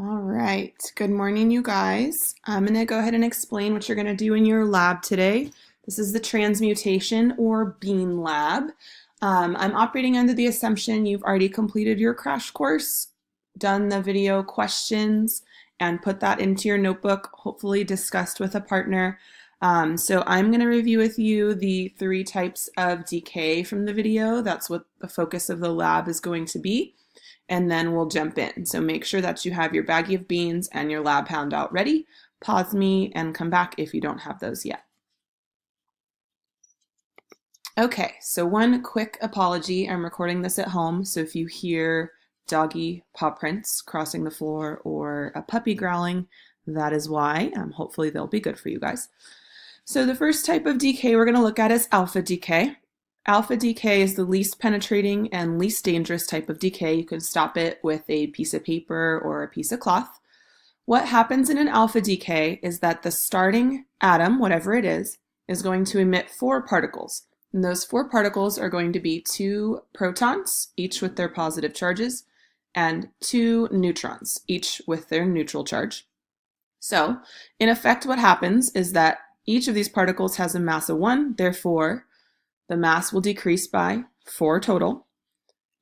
All right, good morning, you guys. I'm going to go ahead and explain what you're going to do in your lab today. This is the Transmutation or Bean Lab. I'm operating under the assumption you've already completed your crash course, done the video questions, and put that into your notebook, hopefully discussed with a partner. So I'm going to review with you the 3 types of decay from the video. That's what the focus of the lab is going to be. And then we'll jump in. So make sure that you have your baggie of beans and your lab handout ready. Pause me and come back if you don't have those yet. Okay, so one quick apology. I'm recording this at home, so if you hear doggy paw prints crossing the floor or a puppy growling, that is why. Hopefully they'll be good for you guys. So the first type of decay we're going to look at is alpha decay. Alpha decay is the least penetrating and least dangerous type of decay. You can stop it with a piece of paper or a piece of cloth. What happens in an alpha decay is that the starting atom, whatever it is going to emit 4 particles. And those 4 particles are going to be 2 protons, each with their positive charges, and 2 neutrons, each with their neutral charge. So, in effect, what happens is that each of these particles has a mass of 1, therefore, the mass will decrease by 4 total.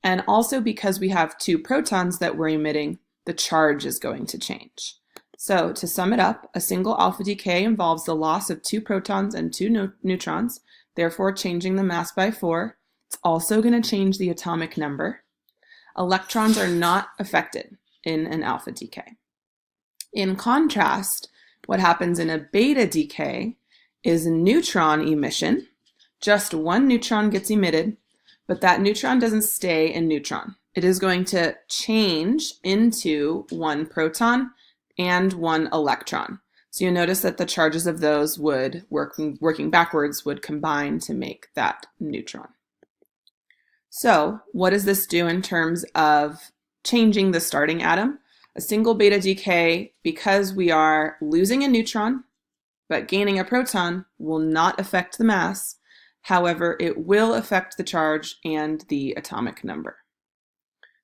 And also because we have 2 protons that we're emitting, the charge is going to change. So to sum it up, a single alpha decay involves the loss of 2 protons and 2 neutrons, therefore changing the mass by 4. It's also going to change the atomic number. Electrons are not affected in an alpha decay. In contrast, what happens in a beta decay is neutron emission. Just 1 neutron gets emitted, but that neutron doesn't stay in neutron. It is going to change into 1 proton and 1 electron. So you'll notice that the charges of those would, working backwards, would combine to make that neutron. So what does this do in terms of changing the starting atom? A single beta decay, because we are losing a neutron, but gaining a proton, will not affect the mass. However, it will affect the charge and the atomic number.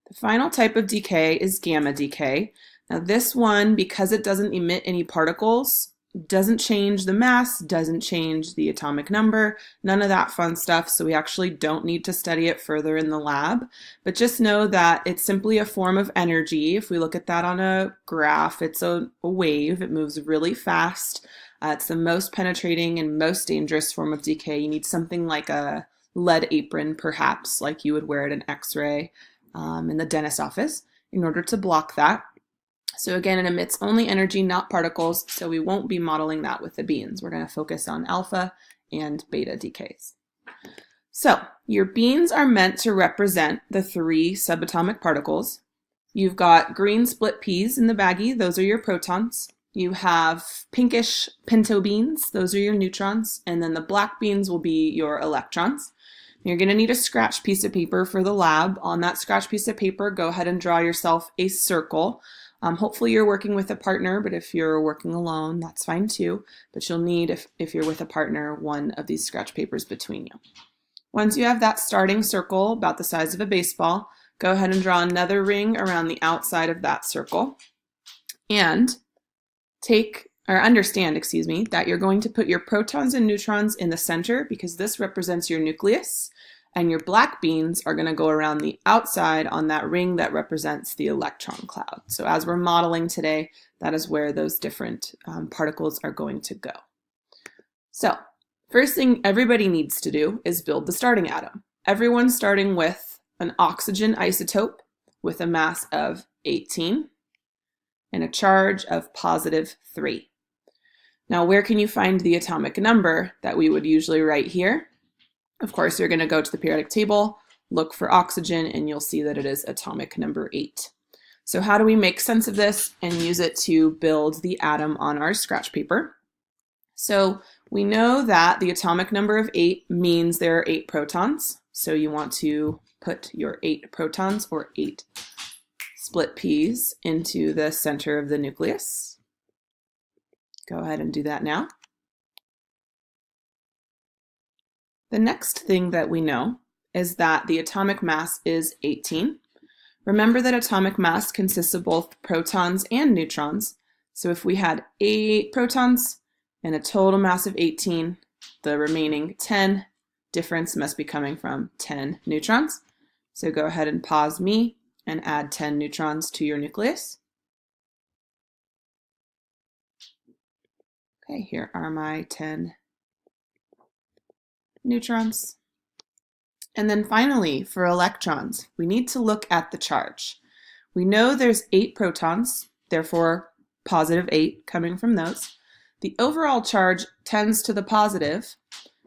The final type of decay is gamma decay. Now this one, because it doesn't emit any particles, doesn't change the mass, doesn't change the atomic number, none of that fun stuff, so we actually don't need to study it further in the lab. But just know that it's simply a form of energy. If we look at that on a graph, it's a wave. It moves really fast. It's the most penetrating and most dangerous form of decay. You need something like a lead apron, perhaps, like you would wear at an X-ray in the dentist's office, in order to block that. So again, it emits only energy, not particles, so we won't be modeling that with the beans. We're going to focus on alpha and beta decays. So your beans are meant to represent the 3 subatomic particles. You've got green split peas in the baggie. Those are your protons. You have pinkish pinto beans, those are your neutrons, and then the black beans will be your electrons. You're going to need a scratch piece of paper for the lab. On that scratch piece of paper, go ahead and draw yourself a circle. Hopefully you're working with a partner, but if you're working alone, that's fine too. But you'll need, if you're with a partner, one of these scratch papers between you. Once you have that starting circle about the size of a baseball, go ahead and draw another ring around the outside of that circle. And understand, that you're going to put your protons and neutrons in the center because this represents your nucleus, and your black beans are going to go around the outside on that ring that represents the electron cloud. So as we're modeling today, that is where those different particles are going to go. So first thing everybody needs to do is build the starting atom. Everyone's starting with an oxygen isotope with a mass of 18. And a charge of positive 3. Now, where can you find the atomic number that we would usually write here? Of course, you're going to go to the periodic table, look for oxygen, and you'll see that it is atomic number 8. So how do we make sense of this and use it to build the atom on our scratch paper? So we know that the atomic number of 8 means there are 8 protons. So you want to put your 8 protons or 8 split peas into the center of the nucleus. Go ahead and do that now. The next thing that we know is that the atomic mass is 18. Remember that atomic mass consists of both protons and neutrons. So if we had 8 protons and a total mass of 18, the remaining 10 difference must be coming from 10 neutrons. So go ahead and pause me and add 10 neutrons to your nucleus. Okay, here are my 10 neutrons. And then finally, for electrons, we need to look at the charge. We know there's 8 protons, therefore positive 8 coming from those. The overall charge tends to the positive,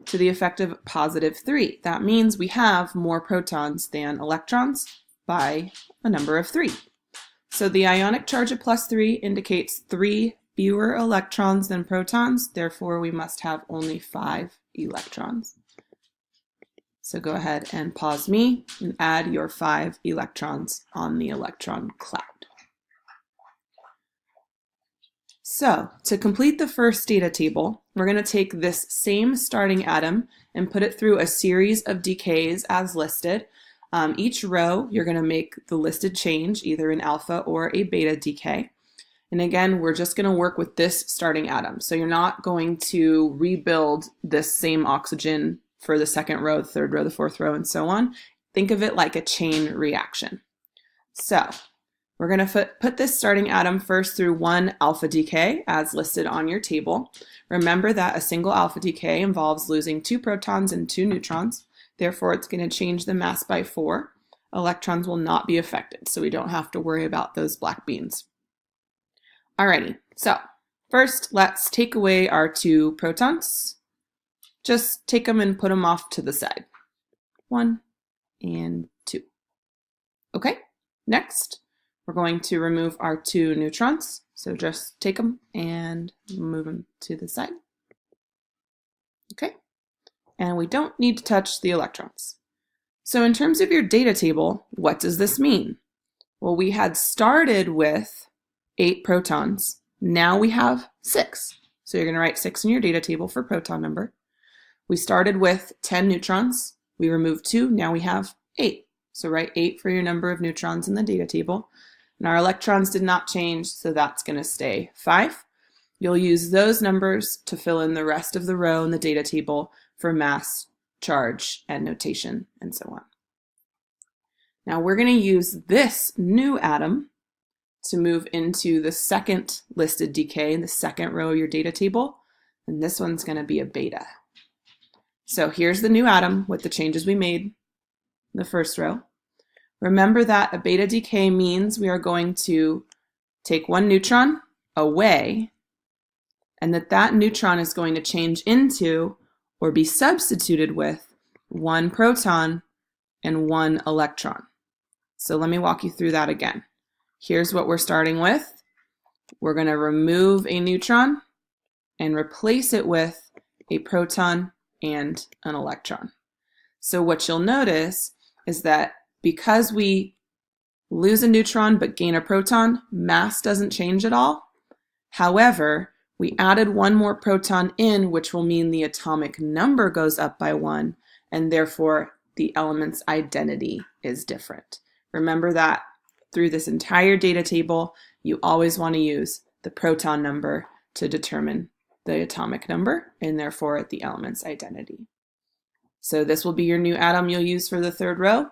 to the effect of positive 3. That means we have more protons than electrons by a number of 3. So the ionic charge of +3 indicates 3 fewer electrons than protons, therefore we must have only 5 electrons. So go ahead and pause me and add your 5 electrons on the electron cloud. So to complete the first data table, we're going to take this same starting atom and put it through a series of decays as listed. Each row, you're going to make the listed change, either an alpha or a beta decay. And again, we're just going to work with this starting atom. So you're not going to rebuild this same oxygen for the second row, the third row, the fourth row, and so on. Think of it like a chain reaction. So we're going to put this starting atom first through one alpha decay as listed on your table. Remember that a single alpha decay involves losing 2 protons and 2 neutrons. Therefore, it's going to change the mass by 4. Electrons will not be affected, so we don't have to worry about those black beans. Alrighty, so first let's take away our 2 protons. Just take them and put them off to the side. 1 and 2. Okay, next we're going to remove our 2 neutrons. So just take them and move them to the side. Okay, and we don't need to touch the electrons. So in terms of your data table, what does this mean? Well, we had started with 8 protons. Now we have 6. So you're going to write 6 in your data table for proton number. We started with 10 neutrons. We removed 2. Now we have 8. So write 8 for your number of neutrons in the data table. And our electrons did not change, so that's going to stay 5. You'll use those numbers to fill in the rest of the row in the data table for mass, charge, and notation, and so on. Now we're going to use this new atom to move into the second listed decay in the second row of your data table, and this one's going to be a beta. So here's the new atom with the changes we made in the first row. Remember that a beta decay means we are going to take 1 neutron away, and that neutron is going to change into or be substituted with 1 proton and 1 electron. So let me walk you through that again. Here's what we're starting with. We're going to remove a neutron and replace it with a proton and an electron. So what you'll notice is that because we lose a neutron but gain a proton, mass doesn't change at all. However, we added 1 more proton in, which will mean the atomic number goes up by 1, and therefore the element's identity is different. Remember that through this entire data table, you always want to use the proton number to determine the atomic number and therefore the element's identity. So this will be your new atom you'll use for the third row,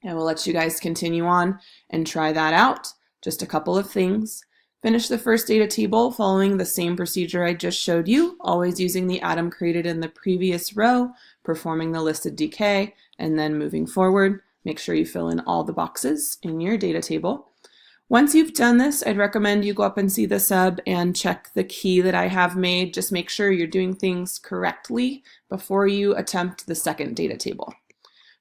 and we'll let you guys continue on and try that out. Just a couple of things. Finish the first data table following the same procedure I just showed you, always using the atom created in the previous row, performing the listed decay, and then moving forward. Make sure you fill in all the boxes in your data table. Once you've done this, I'd recommend you go up and see the sub and check the key that I have made. Just make sure you're doing things correctly before you attempt the second data table.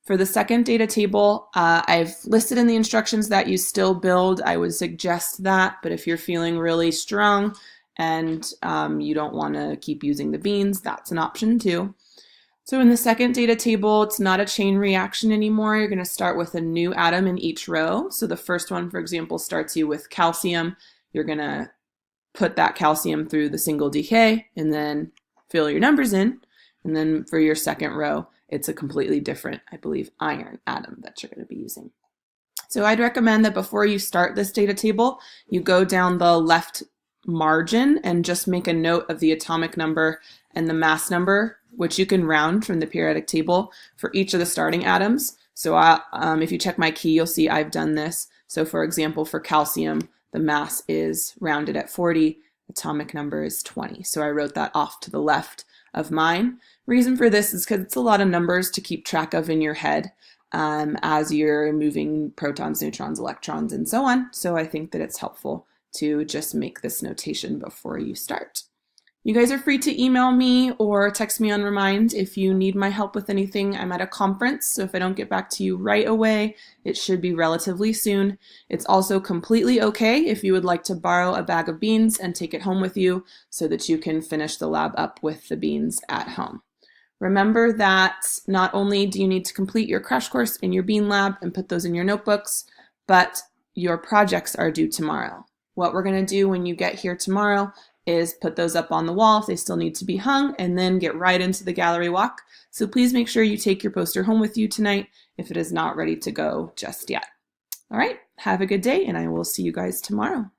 For the second data table, I've listed in the instructions that you still build. I would suggest that, but if you're feeling really strong and you don't want to keep using the beans, that's an option too. So in the second data table, it's not a chain reaction anymore. You're going to start with a new atom in each row. So the first one, for example, starts you with calcium. You're going to put that calcium through the single decay and then fill your numbers in. And then for your second row, it's a completely different, I believe, iron atom that you're going to be using. So I'd recommend that before you start this data table, you go down the left margin and just make a note of the atomic number and the mass number, which you can round from the periodic table for each of the starting atoms. So if you check my key, you'll see I've done this. So for example, for calcium, the mass is rounded at 40, atomic number is 20. So I wrote that off to the left of mine. Reason for this is because it's a lot of numbers to keep track of in your head as you're moving protons, neutrons, electrons, and so on. So I think that it's helpful to just make this notation before you start. You guys are free to email me or text me on Remind if you need my help with anything. I'm at a conference, so if I don't get back to you right away, it should be relatively soon. It's also completely okay if you would like to borrow a bag of beans and take it home with you so that you can finish the lab up with the beans at home. Remember that not only do you need to complete your crash course in your bean lab and put those in your notebooks, but your projects are due tomorrow. What we're going to do when you get here tomorrow is put those up on the wall if they still need to be hung, and then get right into the gallery walk. So please make sure you take your poster home with you tonight if it is not ready to go just yet. All right, have a good day, and I will see you guys tomorrow.